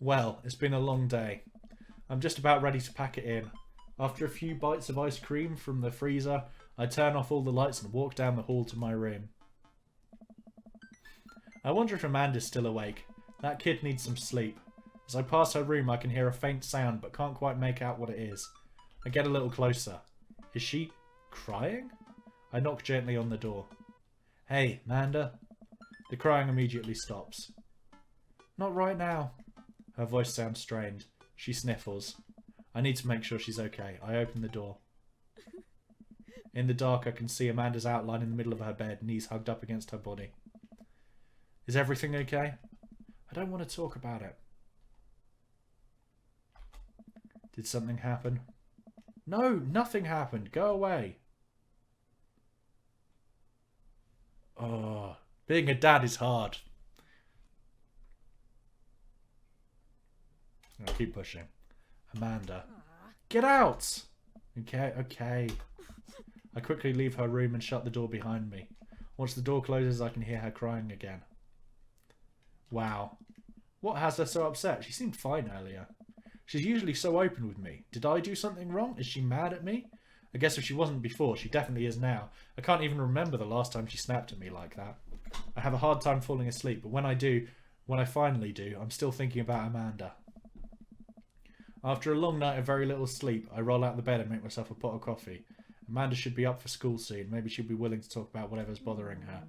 Well, it's been a long day. I'm just about ready to pack it in. After a few bites of ice cream from the freezer, I turn off all the lights and walk down the hall to my room. I wonder if Amanda's still awake. That kid needs some sleep. As I pass her room, I can hear a faint sound, but can't quite make out what it is. I get a little closer. Is she crying? I knock gently on the door. Hey, Amanda. The crying immediately stops. Not right now. Her voice sounds strained. She sniffles. I need to make sure she's okay. I open the door. In the dark, I can see Amanda's outline in the middle of her bed, knees hugged up against her body. Is everything okay? I don't want to talk about it. Did something happen? No, nothing happened. Go away. Oh, being a dad is hard. I'll keep pushing. Amanda. Get out! Okay, okay. I quickly leave her room and shut the door behind me. Once the door closes, I can hear her crying again. Wow. What has her so upset? She seemed fine earlier. She's usually so open with me. Did I do something wrong? Is she mad at me? I guess if she wasn't before, she definitely is now. I can't even remember the last time she snapped at me like that. I have a hard time falling asleep, but when I finally do, I'm still thinking about Amanda. After a long night of very little sleep, I roll out of the bed and make myself a pot of coffee. Amanda should be up for school soon. Maybe she'll be willing to talk about whatever's bothering her.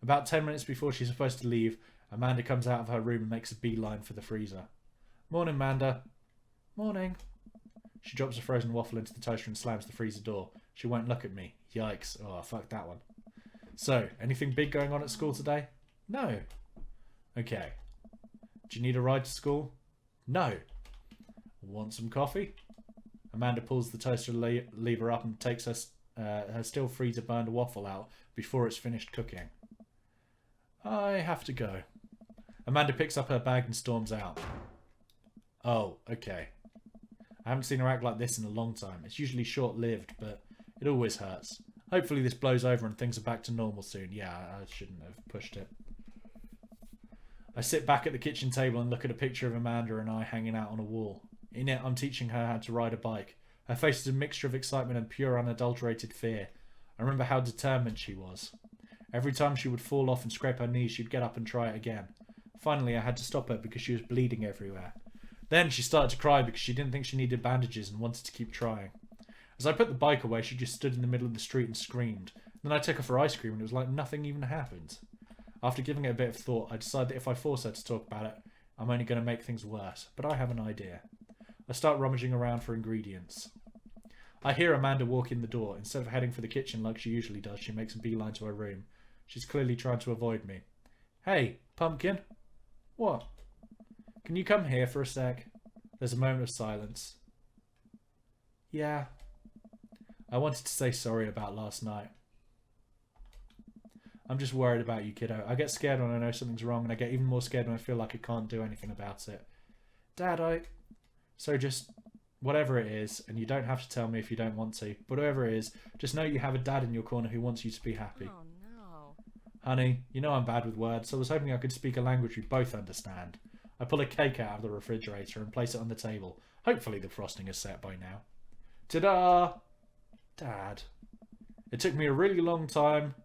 About 10 minutes before she's supposed to leave, Amanda comes out of her room and makes a beeline for the freezer. Morning, Amanda. Morning. She drops a frozen waffle into the toaster and slams the freezer door. She won't look at me. Yikes. Oh, fuck that one. So, anything big going on at school today? No. Okay. Do you need a ride to school? No. Want some coffee? Amanda pulls the toaster lever up and takes her still freezer burned waffle out before it's finished cooking. I have to go. Amanda picks up her bag and storms out. Oh, okay. I haven't seen her act like this in a long time. It's usually short-lived, but it always hurts. Hopefully this blows over and things are back to normal soon. Yeah, I shouldn't have pushed it. I sit back at the kitchen table and look at a picture of Amanda and I hanging out on a wall. In it, I'm teaching her how to ride a bike. Her face is a mixture of excitement and pure unadulterated fear. I remember how determined she was. Every time she would fall off and scrape her knees, she'd get up and try it again. Finally, I had to stop her because she was bleeding everywhere. Then she started to cry because she didn't think she needed bandages and wanted to keep trying. As I put the bike away, she just stood in the middle of the street and screamed. Then I took her for ice cream and it was like nothing even happened. After giving it a bit of thought, I decided that if I force her to talk about it, I'm only going to make things worse. But I have an idea. I start rummaging around for ingredients. I hear Amanda walk in the door. Instead of heading for the kitchen like she usually does, she makes a beeline to her room. She's clearly trying to avoid me. Hey, Pumpkin. What? Can you come here for a sec? There's a moment of silence. Yeah. I wanted to say sorry about last night. I'm just worried about you, kiddo. I get scared when I know something's wrong, and I get even more scared when I feel like I can't do anything about it. Dad, So just, whatever it is, and you don't have to tell me if you don't want to, but whatever it is, just know you have a dad in your corner who wants you to be happy. Oh no. Honey, you know I'm bad with words, so I was hoping I could speak a language we both understand. I pull a cake out of the refrigerator and place it on the table. Hopefully the frosting is set by now. Ta-da! Dad. It took me a really long time.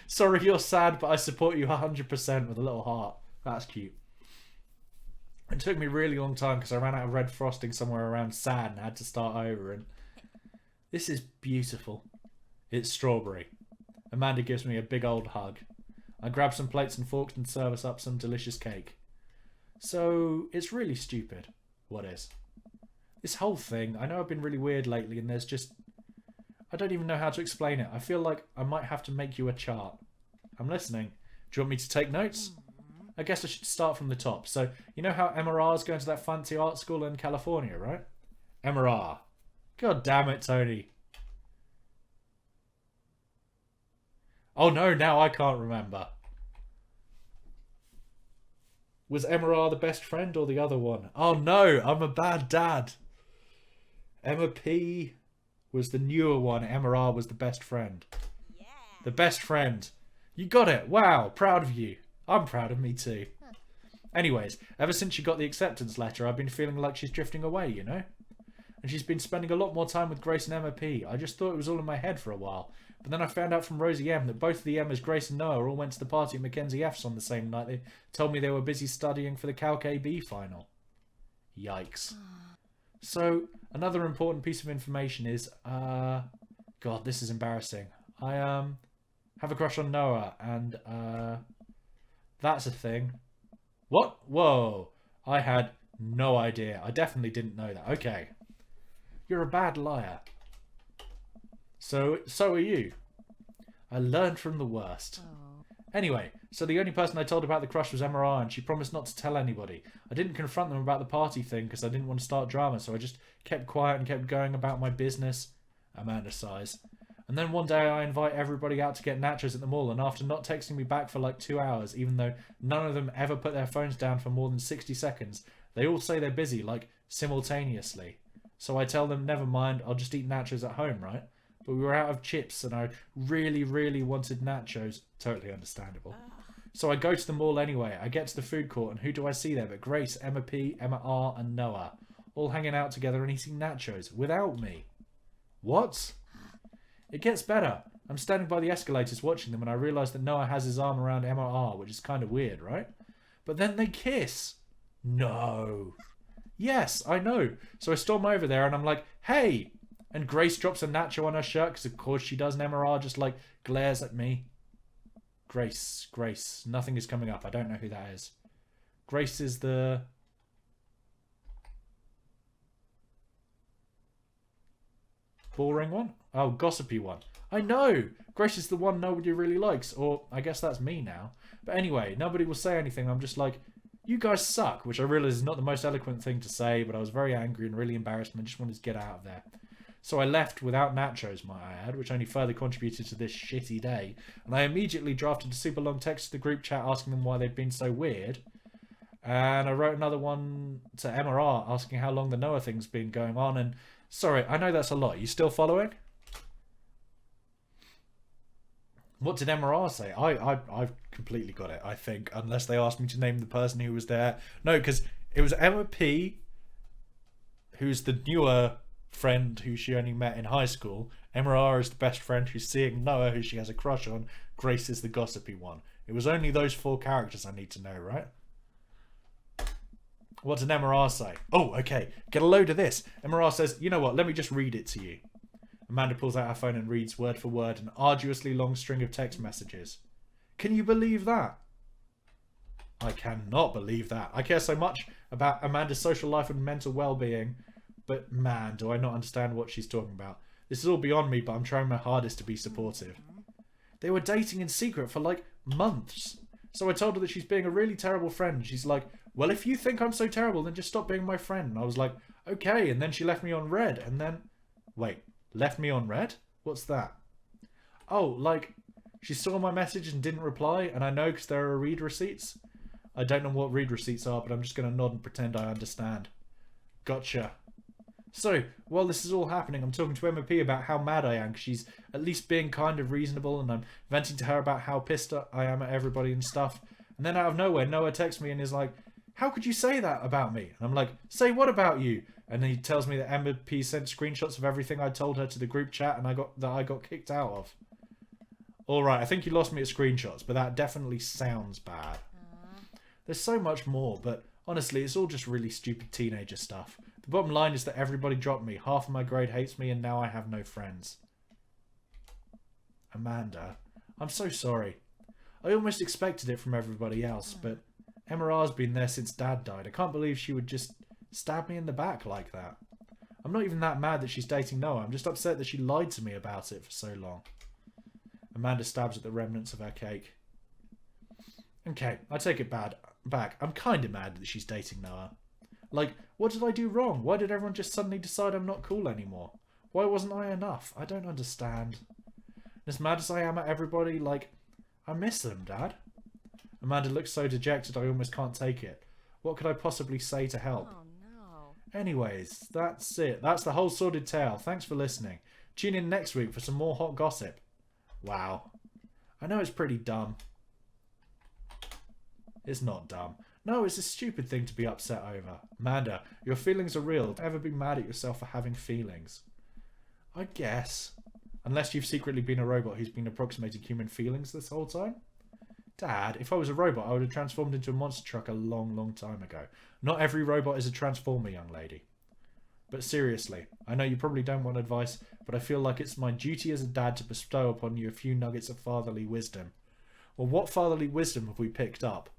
Sorry you're sad, but I support you 100% with a little heart. That's cute. It took me a really long time because I ran out of red frosting somewhere around sad and had to start over. And this is beautiful. It's strawberry. Amanda gives me a big old hug. I grab some plates and forks and serve us up some delicious cake. So, it's really stupid. What is? This whole thing, I know I've been really weird lately and there's just... I don't even know how to explain it. I feel like I might have to make you a chart. I'm listening. Do you want me to take notes? I guess I should start from the top. So, you know how MRR is going to that fancy art school in California, right? MRR. God damn it, Tony. Oh no, now I can't remember. Was MRR the best friend or the other one? Oh no, I'm a bad dad. Emma P was the newer one. MRR was the best friend. Yeah. The best friend. You got it. Wow, proud of you. I'm proud of me too. Anyways, ever since she got the acceptance letter, I've been feeling like she's drifting away, you know? And she's been spending a lot more time with Grace and Emma P. I just thought it was all in my head for a while. But then I found out from Rosie M that both of the Emmas, Grace and Noah, all went to the party at Mackenzie F's on the same night. They told me they were busy studying for the Calc AB final. Yikes. So, another important piece of information is, God, this is embarrassing. I, have a crush on Noah, and, that's a thing. What? Whoa. I had no idea. I definitely didn't know that. Okay. You're a bad liar. So are you. I learned from the worst. Oh. Anyway, so the only person I told about the crush was Emma R, and she promised not to tell anybody. I didn't confront them about the party thing because I didn't want to start drama, so I just kept quiet and kept going about my business. Amanda sighs. And then one day I invite everybody out to get nachos at the mall, and after not texting me back for like 2 hours, even though none of them ever put their phones down for more than 60 seconds, they all say they're busy, like simultaneously. So I tell them, never mind, I'll just eat nachos at home, right? But we were out of chips and I really, really wanted nachos. Totally understandable. So I go to the mall anyway. I get to the food court and who do I see there but Grace, Emma P, Emma R and Noah. All hanging out together and eating nachos without me. What? It gets better. I'm standing by the escalators watching them and I realise that Noah has his arm around Emma R, which is kind of weird, right? But then they kiss. No. Yes, I know. So I storm over there and I'm like, hey! And Grace drops a nacho on her shirt, because of course she does, and Emma R just like glares at me. Grace. Nothing is coming up. I don't know who that is. Grace is the... boring one? Oh, gossipy one. I know! Grace is the one nobody really likes, or I guess that's me now. But anyway, nobody will say anything. I'm just like, you guys suck, which I realise is not the most eloquent thing to say, but I was very angry and really embarrassed and I just wanted to get out of there. So I left without nachos, might I add, which only further contributed to this shitty day. And I immediately drafted a super long text to the group chat asking them why they'd been so weird. And I wrote another one to Emma R asking how long the Noah thing's been going on. And sorry, I know that's a lot. You still following? What did Emma R say? I've completely got it, I think. Unless they asked me to name the person who was there. No, because it was Emma P, who's the newer friend who she only met in high school. Emma R is the best friend who's seeing Noah, who she has a crush on. Grace is the gossipy one. It was only those 4 characters I need to know, right? What did Emma R say? Oh, okay. Get a load of this. Emma R says, you know what, let me just read it to you. Amanda pulls out her phone and reads word for word an arduously long string of text messages. Can you believe that? I cannot believe that. I care so much about Amanda's social life and mental well-being. But man, do I not understand what she's talking about. This is all beyond me, but I'm trying my hardest to be supportive. They were dating in secret for like months. So I told her that she's being a really terrible friend. She's like, well, if you think I'm so terrible, then just stop being my friend. And I was like, okay. And then she left me on red. And then... wait, left me on red? What's that? Oh, like, she saw my message and didn't reply. And I know because there are read receipts. I don't know what read receipts are, but I'm just going to nod and pretend I understand. Gotcha. So, while this is all happening, I'm talking to Emma P about how mad I am, because she's at least being kind of reasonable, and I'm venting to her about how pissed I am at everybody and stuff. And then out of nowhere, Noah texts me and is like, how could you say that about me? And I'm like, say what about you? And then he tells me that Emma P sent screenshots of everything I told her to the group chat and I got kicked out of. Alright, I think you lost me at screenshots, but that definitely sounds bad. There's so much more, but honestly, it's all just really stupid teenager stuff. The bottom line is that everybody dropped me. Half of my grade hates me and now I have no friends. Amanda, I'm so sorry. I almost expected it from everybody else, but Emma R's been there since Dad died. I can't believe she would just stab me in the back like that. I'm not even that mad that she's dating Noah. I'm just upset that she lied to me about it for so long. Amanda stabs at the remnants of her cake. Okay, I take it back. I'm kind of mad that she's dating Noah. Like, what did I do wrong? Why did everyone just suddenly decide I'm not cool anymore? Why wasn't I enough? I don't understand. As mad as I am at everybody, like, I miss them, Dad. Amanda looks so dejected I almost can't take it. What could I possibly say to help? Oh, no. Anyways, that's it. That's the whole sordid tale. Thanks for listening. Tune in next week for some more hot gossip. Wow. I know it's pretty dumb. It's not dumb. No, it's a stupid thing to be upset over. Amanda, your feelings are real. Don't ever be mad at yourself for having feelings. I guess. Unless you've secretly been a robot who's been approximating human feelings this whole time. Dad, if I was a robot, I would have transformed into a monster truck a long, long time ago. Not every robot is a transformer, young lady. But seriously, I know you probably don't want advice, but I feel like it's my duty as a dad to bestow upon you a few nuggets of fatherly wisdom. Well, what fatherly wisdom have we picked up?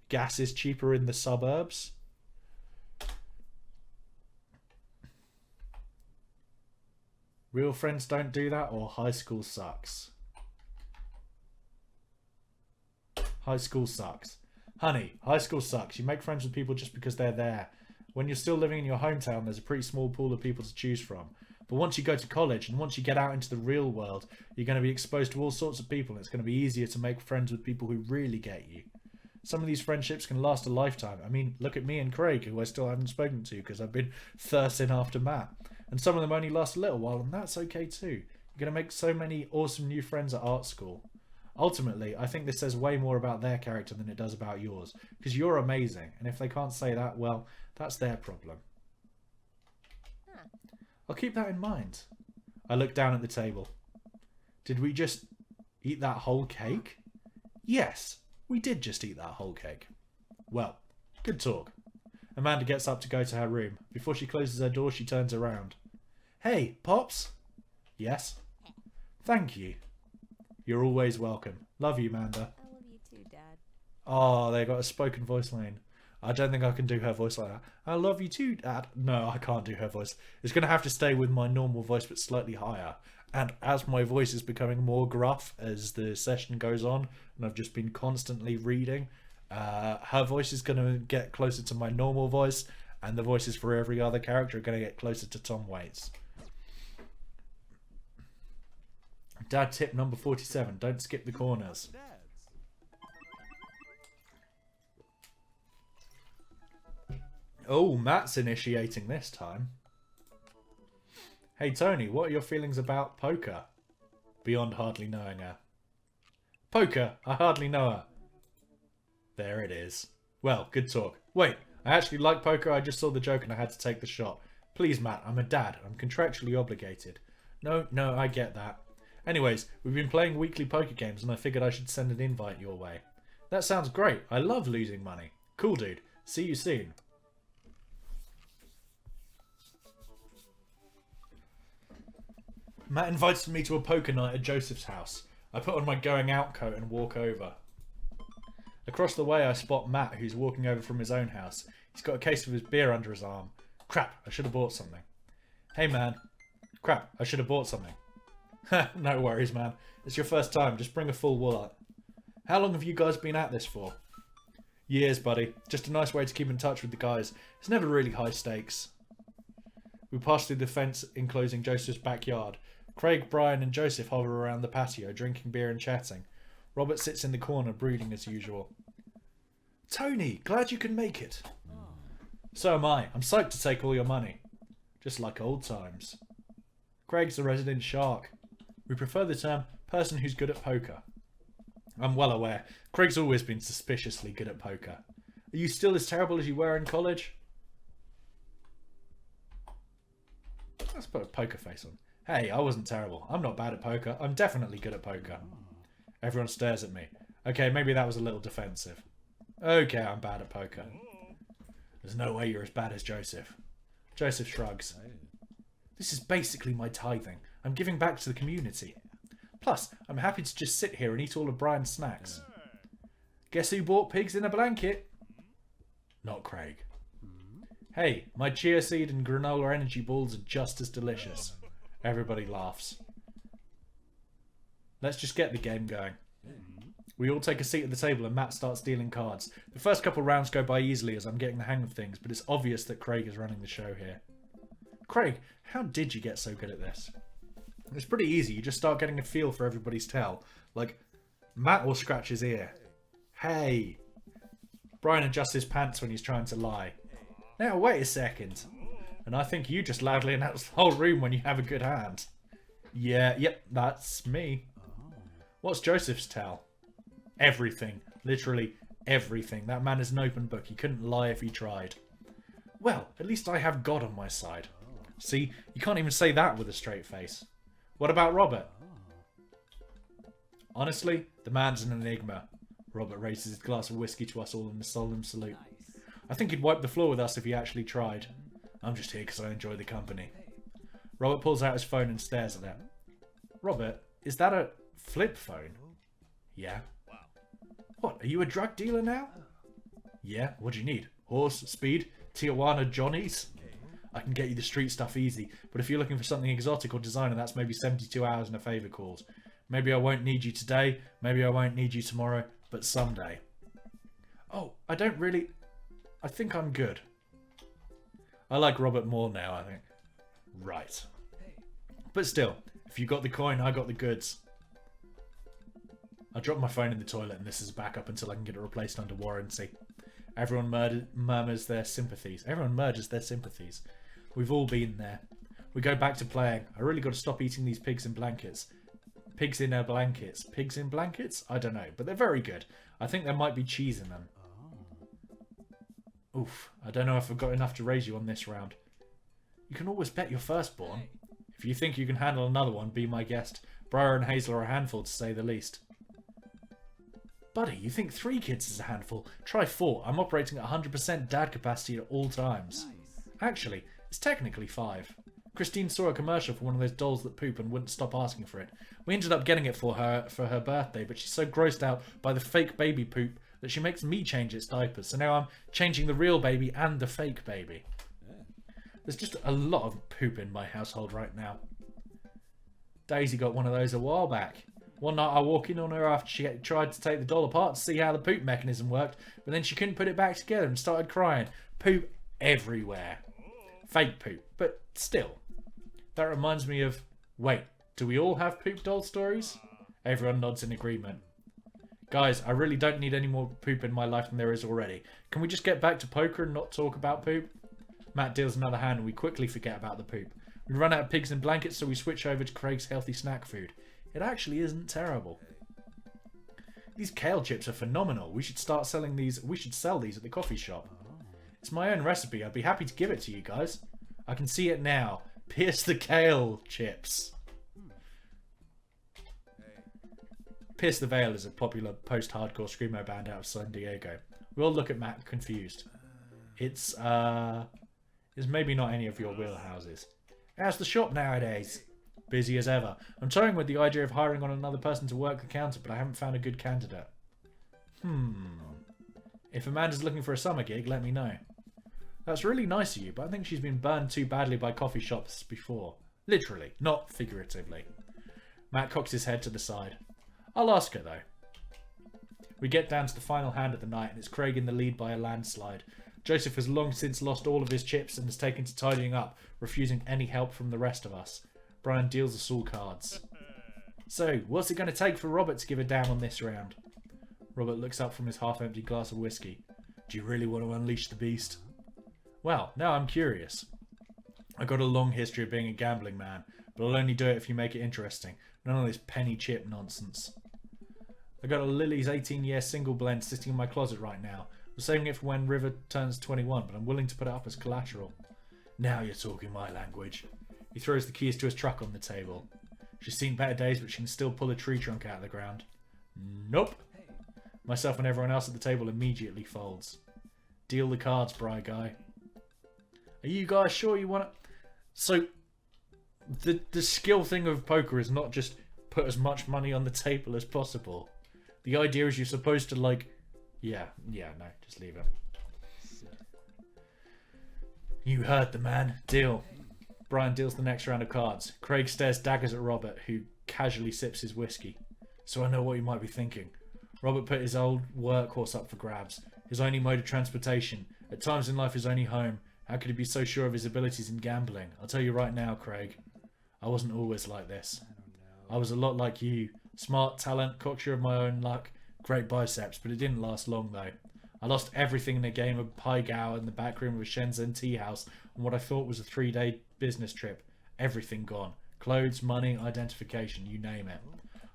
Gas is cheaper in the suburbs? Real friends don't do that, or high school sucks? High school sucks. Honey, high school sucks. You make friends with people just because they're there. When you're still living in your hometown, there's a pretty small pool of people to choose from. But once you go to college and once you get out into the real world, you're going to be exposed to all sorts of people, and it's going to be easier to make friends with people who really get you. Some of these friendships can last a lifetime. I mean, look at me and Craig, who I still haven't spoken to because I've been thirsting after Matt. And some of them only last a little while, and that's okay too. You're going to make so many awesome new friends at art school. Ultimately, I think this says way more about their character than it does about yours, because you're amazing, and if they can't say that, well, that's their problem. I'll keep that in mind. I looked down at the table. Did we just eat that whole cake? Yes, we did just eat that whole cake. Well, good talk. Amanda gets up to go to her room. Before she closes her door, she turns around. Hey, Pops? Yes? Thank you. You're always welcome. Love you, Amanda. I love you too, Dad. Oh, they got a spoken voice line. I don't think I can do her voice like that. I love you too, Dad. No, I can't do her voice. It's going to have to stay with my normal voice, but slightly higher. And as my voice is becoming more gruff as the session goes on, and I've just been constantly reading, her voice is going to get closer to my normal voice, and the voices for every other character are going to get closer to Tom Waits. Dad tip number 47, don't skip the corners. Oh, Matt's initiating this time. Hey Tony, what are your feelings about poker? Beyond hardly knowing her. Poker, I hardly know her. There it is. Well, good talk. Wait, I actually like poker, I just saw the joke and I had to take the shot. Please Matt, I'm a dad, I'm contractually obligated. No, I get that. Anyways, we've been playing weekly poker games and I figured I should send an invite your way. That sounds great, I love losing money. Cool dude, see you soon. Matt invited me to a poker night at Joseph's house. I put on my going out coat and walk over. Across the way I spot Matt, who's walking over from his own house. He's got a case of his beer under his arm. Crap, I should have bought something. Hey man. Crap, I should have bought something. No worries man, it's your first time, just bring a full wallet. How long have you guys been at this for? Years buddy, just a nice way to keep in touch with the guys. It's never really high stakes. We pass through the fence enclosing Joseph's backyard. Craig, Brian and Joseph hover around the patio, drinking beer and chatting. Robert sits in the corner, brooding as usual. Tony, glad you can make it. So am I. I'm psyched to take all your money. Just like old times. Craig's the resident shark. We prefer the term person who's good at poker. I'm well aware. Craig's always been suspiciously good at poker. Are you still as terrible as you were in college? Let's put a poker face on. Hey, I wasn't terrible. I'm not bad at poker. I'm definitely good at poker. Everyone stares at me. Okay, maybe that was a little defensive. Okay, I'm bad at poker. There's no way you're as bad as Joseph. Joseph shrugs. This is basically my tithing. I'm giving back to the community. Plus, I'm happy to just sit here and eat all of Brian's snacks. Guess who bought pigs in a blanket? Not Craig. Hey, my chia seed and granola energy balls are just as delicious. Everybody laughs. Let's just get the game going. We all take a seat at the table and Matt starts dealing cards. The first couple rounds go by easily as I'm getting the hang of things, but it's obvious that Craig is running the show here. Craig, how did you get so good at this? It's pretty easy, you just start getting a feel for everybody's tell. Like, Matt will scratch his ear. Hey! Brian adjusts his pants when he's trying to lie. Now, wait a second. And I think you just loudly announce the whole room when you have a good hand. Yeah, yep, that's me. What's Joseph's tell? Everything. Literally everything. That man is an open book. He couldn't lie if he tried. Well, at least I have God on my side. See, you can't even say that with a straight face. What about Robert? Honestly, the man's an enigma. Robert raises his glass of whiskey to us all in a solemn salute. I think he'd wipe the floor with us if he actually tried. I'm just here because I enjoy the company. Robert pulls out his phone and stares at it. Robert, is that a flip phone? Yeah. What, are you a drug dealer now? Yeah, what do you need? Horse, speed, Tijuana Johnnies? I can get you the street stuff easy, but if you're looking for something exotic or designer, that's maybe 72 hours and a favour calls. Maybe I won't need you today, maybe I won't need you tomorrow, but someday. Oh, I think I'm good. I like Robert more now, I think. Right. But still, if you got the coin, I got the goods. I dropped my phone in the toilet and this is back up until I can get it replaced under warranty. Everyone murmurs their sympathies. Everyone merges their sympathies. We've all been there. We go back to playing. I really got to stop eating these pigs in blankets. Pigs in blankets. Pigs in blankets? I don't know, but they're very good. I think there might be cheese in them. Oof, I don't know if I've got enough to raise you on this round. You can always bet your firstborn. If you think you can handle another one, be my guest. Briar and Hazel are a handful, to say the least. Buddy, you think 3 kids is a handful? Try 4. I'm operating at 100% dad capacity at all times. Actually, it's technically 5. Christine saw a commercial for one of those dolls that poop and wouldn't stop asking for it. We ended up getting it for her birthday, but she's so grossed out by the fake baby poop that she makes me change its diapers. So now I'm changing the real baby and the fake baby. There's just a lot of poop in my household right now. Daisy got one of those a while back. One night I walked in on her after she tried to take the doll apart to see how the poop mechanism worked, but then she couldn't put it back together and started crying. Poop everywhere. Fake poop, but still. That reminds me of... Wait, do we all have poop doll stories? Everyone nods in agreement. Guys, I really don't need any more poop in my life than there is already. Can we just get back to poker and not talk about poop? Matt deals another hand and we quickly forget about the poop. We run out of pigs and blankets, so we switch over to Craig's healthy snack food. It actually isn't terrible. These kale chips are phenomenal. We should start selling these. We should sell these at the coffee shop. It's my own recipe. I'd be happy to give it to you guys. I can see it now. Pierce the kale chips. Pierce the Veil is a popular post-hardcore screamo band out of San Diego. We all look at Matt confused. It's maybe not any of your wheelhouses. How's the shop nowadays? Busy as ever. I'm toying with the idea of hiring on another person to work the counter, but I haven't found a good candidate. If Amanda's looking for a summer gig, let me know. That's really nice of you, but I think she's been burned too badly by coffee shops before. Literally, not figuratively. Matt cocks his head to the side. I'll ask her, though. We get down to the final hand of the night, and it's Craig in the lead by a landslide. Joseph has long since lost all of his chips and has taken to tidying up, refusing any help from the rest of us. Brian deals us all cards. So, what's it going to take for Robert to give a damn on this round? Robert looks up from his half-empty glass of whiskey. Do you really want to unleash the beast? Well, now I'm curious. I've got a long history of being a gambling man, but I'll only do it if you make it interesting. None of this penny chip nonsense. I got a Lily's 18-year single blend sitting in my closet right now. I'm saving it for when River turns 21, but I'm willing to put it up as collateral. Now you're talking my language. He throws the keys to his truck on the table. She's seen better days, but she can still pull a tree trunk out of the ground. Nope. Myself and everyone else at the table immediately folds. Deal the cards, Bry Guy. Are you guys sure you want to... So, the skill thing of poker is not just put as much money on the table as possible. The idea is you're supposed to, like... Yeah, no, just leave it. You heard the man. Deal. Brian deals the next round of cards. Craig stares daggers at Robert, who casually sips his whiskey. So I know what you might be thinking. Robert put his old workhorse up for grabs. His only mode of transportation. At times in life his only home. How could he be so sure of his abilities in gambling? I'll tell you right now, Craig. I wasn't always like this. I was a lot like you. Smart, talent, cocksure of my own luck. Great biceps, but it didn't last long though. I lost everything in a game of Pai Gow in the back room of a Shenzhen tea house on what I thought was a 3-day business trip. Everything gone. Clothes, money, identification, you name it.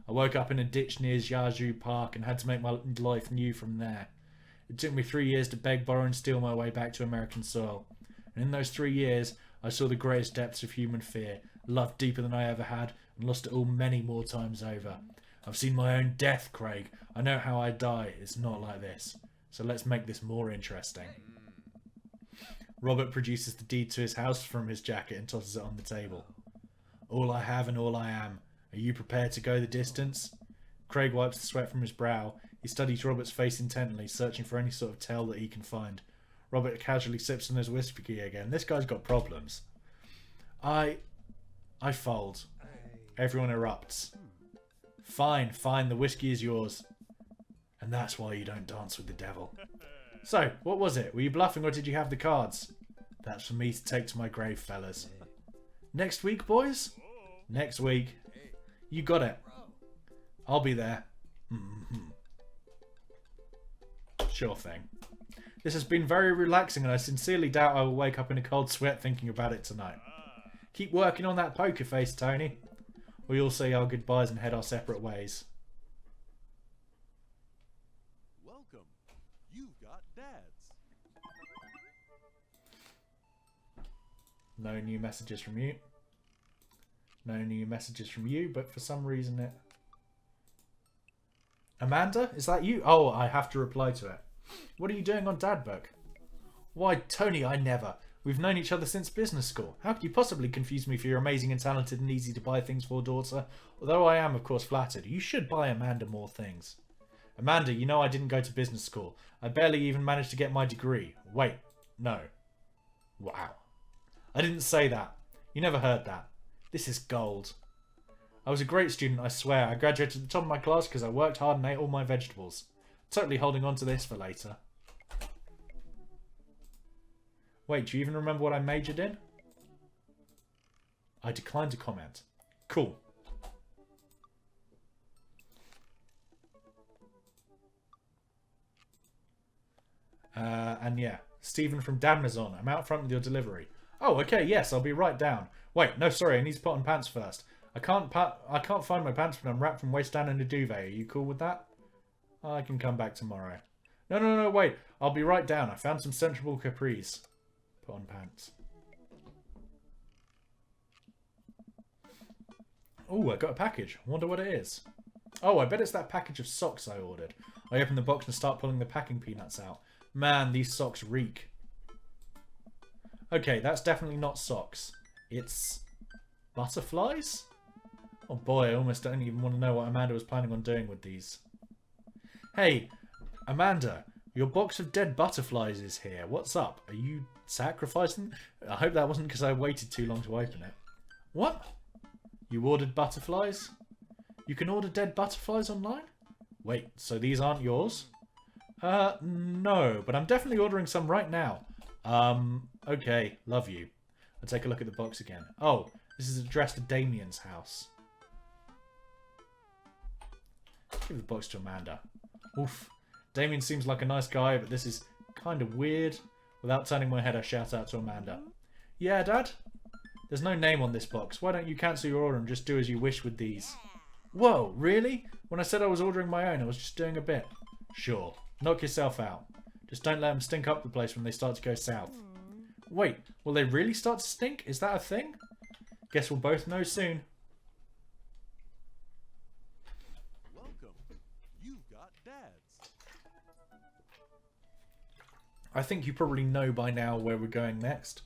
I woke up in a ditch near Jiazhu Park and had to make my life new from there. It took me 3 years to beg, borrow and steal my way back to American soil. And in those 3 years, I saw the greatest depths of human fear, loved deeper than I ever had, and lost it all many more times over. I've seen my own death, Craig. I know how I die. It's not like this. So let's make this more interesting. Robert produces the deed to his house from his jacket and tosses it on the table. All I have and all I am. Are you prepared to go the distance? Craig wipes the sweat from his brow. He studies Robert's face intently, searching for any sort of tell that he can find. Robert casually sips on his whiskey again. This guy's got problems. I fold. Everyone erupts. Fine, fine, the whiskey is yours. And that's why you don't dance with the devil. So, what was it? Were you bluffing or did you have the cards? That's for me to take to my grave, fellas. Next week, boys? Next week. You got it. I'll be there. Sure thing. This has been very relaxing and I sincerely doubt I will wake up in a cold sweat thinking about it tonight. Keep working on that poker face, Tony. We all say our goodbyes and head our separate ways. Welcome. You've got dads. No new messages from you. No new messages from you, but for some reason it... Amanda? Is that you? Oh, I have to reply to it. What are you doing on Dadbook? Why, Tony, I never. We've known each other since business school. How could you possibly confuse me for your amazing and talented and easy to buy things for daughter? Although I am, of course, flattered. You should buy Amanda more things. Amanda, you know I didn't go to business school. I barely even managed to get my degree. Wait, no. Wow. I didn't say that. You never heard that. This is gold. I was a great student, I swear. I graduated at the top of my class because I worked hard and ate all my vegetables. Totally holding on to this for later. Wait, do you even remember what I majored in? I declined to comment. Cool. And yeah, Stephen from Damazon. I'm out front with your delivery. Oh, okay, yes, I'll be right down. Wait, no, sorry, I need to put on pants first. I can't find my pants when I'm wrapped from waist down in a duvet. Are you cool with that? I can come back tomorrow. No, wait. I'll be right down. I found some sensible capris. Put on pants. Oh, I got a package. Wonder what it is. Oh, I bet it's that package of socks I ordered. I open the box and start pulling the packing peanuts out. Man, these socks reek. Okay, that's definitely not socks. It's... butterflies? Oh boy, I almost don't even want to know what Amanda was planning on doing with these. Hey, Amanda, your box of dead butterflies is here. What's up? Are you sacrificing? I hope that wasn't because I waited too long to open it. What? You ordered butterflies? You can order dead butterflies online? Wait, so these aren't yours? No, but I'm definitely ordering some right now. Okay, love you. I'll take a look at the box again. Oh, this is addressed to Damien's house. Give the box to Amanda. Oof. Damien seems like a nice guy, but this is kind of weird. Without turning my head, I shout out to Amanda. Yeah, Dad? There's no name on this box. Why don't you cancel your order and just do as you wish with these? Whoa, really? When I said I was ordering my own, I was just doing a bit. Sure. Knock yourself out. Just don't let them stink up the place when they start to go south. Wait, will they really start to stink? Is that a thing? Guess we'll both know soon. Welcome. You've got dads. I think you probably know by now where we're going next.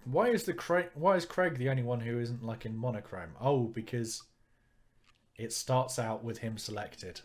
Why is Craig the only one who isn't like in monochrome? Oh, because it starts out with him selected.